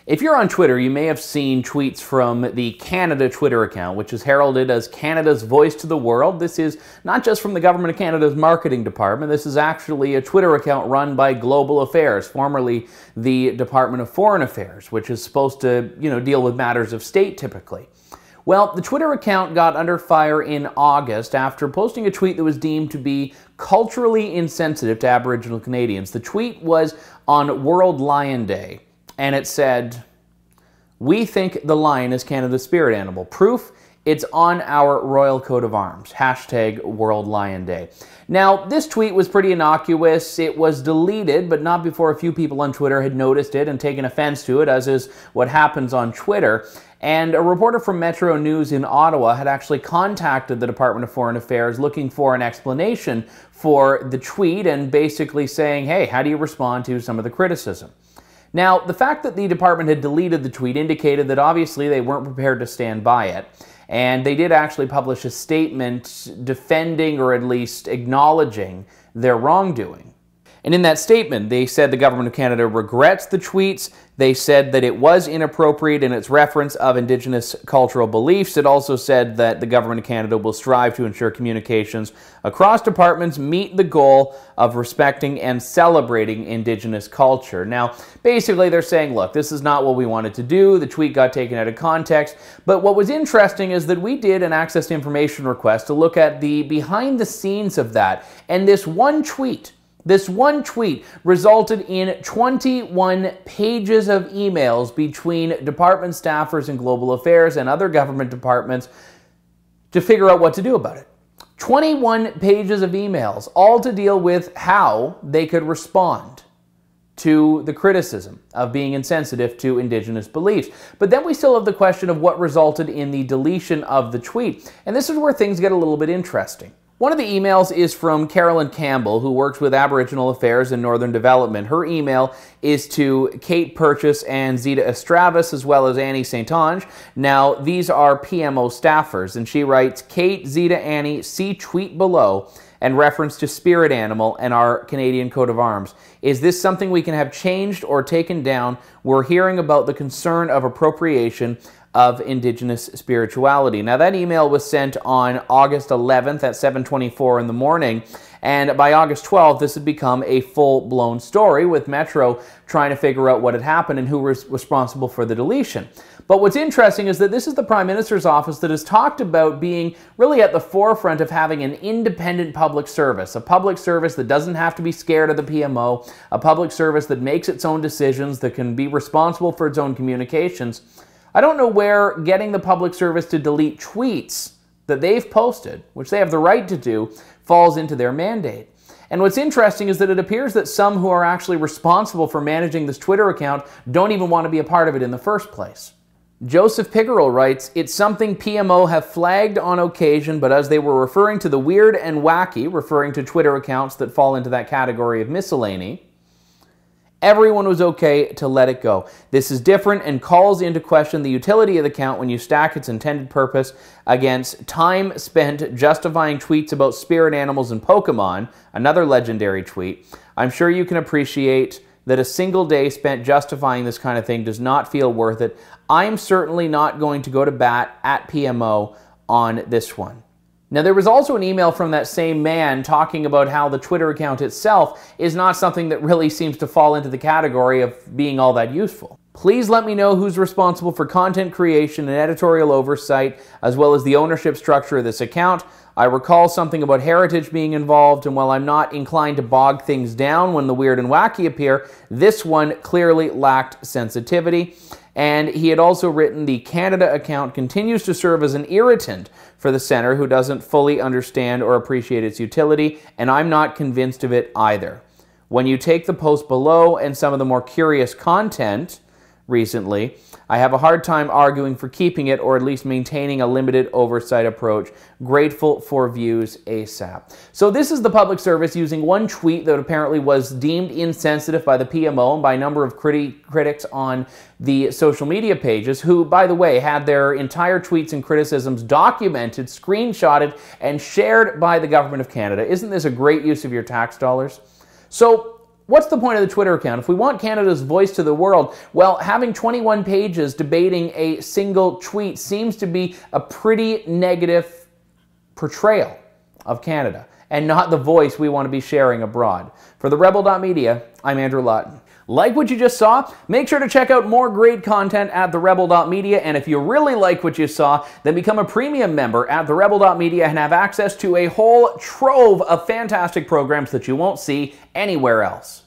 If you're on Twitter, you may have seen tweets from the Canada Twitter account, which is heralded as Canada's voice to the world. This is not just from the Government of Canada's marketing department. This is actually a Twitter account run by Global Affairs, formerly the Department of Foreign Affairs, which is supposed to, deal with matters of state typically. Well, the Twitter account got under fire in August after posting a tweet that was deemed to be culturally insensitive to Aboriginal Canadians. The tweet was on World Lion Day, and it said, "We think the lion is Canada's spirit animal. Proof, it's on our Royal Coat of Arms. Hashtag World Lion Day." Now, this tweet was pretty innocuous. It was deleted, but not before a few people on Twitter had noticed it and taken offense to it, as is what happens on Twitter. And a reporter from Metro News in Ottawa had actually contacted the Department of Foreign Affairs looking for an explanation for the tweet and basically saying, hey, how do you respond to some of the criticism? Now, the fact that the department had deleted the tweet indicated that obviously they weren't prepared to stand by it. And they did actually publish a statement defending or at least acknowledging their wrongdoing. And in that statement, they said the Government of Canada regrets the tweets. They said that it was inappropriate in its reference of Indigenous cultural beliefs. It also said that the Government of Canada will strive to ensure communications across departments meet the goal of respecting and celebrating Indigenous culture. Now, basically they're saying, look, this is not what we wanted to do. The tweet got taken out of context. But what was interesting is that we did an access to information request to look at the behind the scenes of that. And this one tweet resulted in 21 pages of emails between department staffers in Global Affairs and other government departments to figure out what to do about it. 21 pages of emails, all to deal with how they could respond to the criticism of being insensitive to Indigenous beliefs. But then we still have the question of what resulted in the deletion of the tweet. And this is where things get a little bit interesting. One of the emails is from Carolyn Campbell, who works with Aboriginal Affairs and Northern Development. Her email is to Kate Purchase and Zita Estravis, as well as Annie St. Ange. Now, these are PMO staffers, and she writes, Kate, Zita, Annie, see tweet below, and reference to spirit animal and our Canadian coat of arms. Is this something we can have changed or taken down? We're hearing about the concern of appropriation of Indigenous spirituality. Now, that email was sent on August 11th at 7:24 in the morning, and by August 12th, this had become a full-blown story with Metro trying to figure out what had happened and who was responsible for the deletion. But what's interesting is that this is the Prime Minister's office that has talked about being really at the forefront of having an independent public service, a public service that doesn't have to be scared of the PMO, a public service that makes its own decisions, that can be responsible for its own communications. I don't know where getting the public service to delete tweets that they've posted, which they have the right to do, falls into their mandate. And what's interesting is that it appears that some who are actually responsible for managing this Twitter account don't even want to be a part of it in the first place. Joseph Pickerel writes, it's something PMO have flagged on occasion, but as they were referring to the weird and wacky, referring to Twitter accounts that fall into that category of miscellany, everyone was okay to let it go. This is different and calls into question the utility of the account when you stack its intended purpose against time spent justifying tweets about spirit animals and Pokemon, another legendary tweet. I'm sure you can appreciate that a single day spent justifying this kind of thing does not feel worth it. I'm certainly not going to go to bat at PMO on this one. Now, there was also an email from that same man talking about how the Twitter account itself is not something that really seems to fall into the category of being all that useful. Please let me know who's responsible for content creation and editorial oversight, as well as the ownership structure of this account. I recall something about heritage being involved, and while I'm not inclined to bog things down when the weird and wacky appear, this one clearly lacked sensitivity. And he had also written, the Canada account continues to serve as an irritant for the center who doesn't fully understand or appreciate its utility, and I'm not convinced of it either. When you take the post below and some of the more curious content recently, I have a hard time arguing for keeping it or at least maintaining a limited oversight approach. Grateful for views ASAP. So this is the public service using one tweet that apparently was deemed insensitive by the PMO and by a number of critics on the social media pages, who, by the way, had their entire tweets and criticisms documented, screenshotted, and shared by the Government of Canada. Isn't this a great use of your tax dollars? So What's the point of the Twitter account? If we want Canada's voice to the world, well, having 21 pages debating a single tweet seems to be a pretty negative portrayal of Canada and not the voice we want to be sharing abroad. For the Rebel.media, I'm Andrew Lawton. Like what you just saw? Make sure to check out more great content at therebel.media, and if you really like what you saw, then become a premium member at therebel.media and have access to a whole trove of fantastic programs that you won't see anywhere else.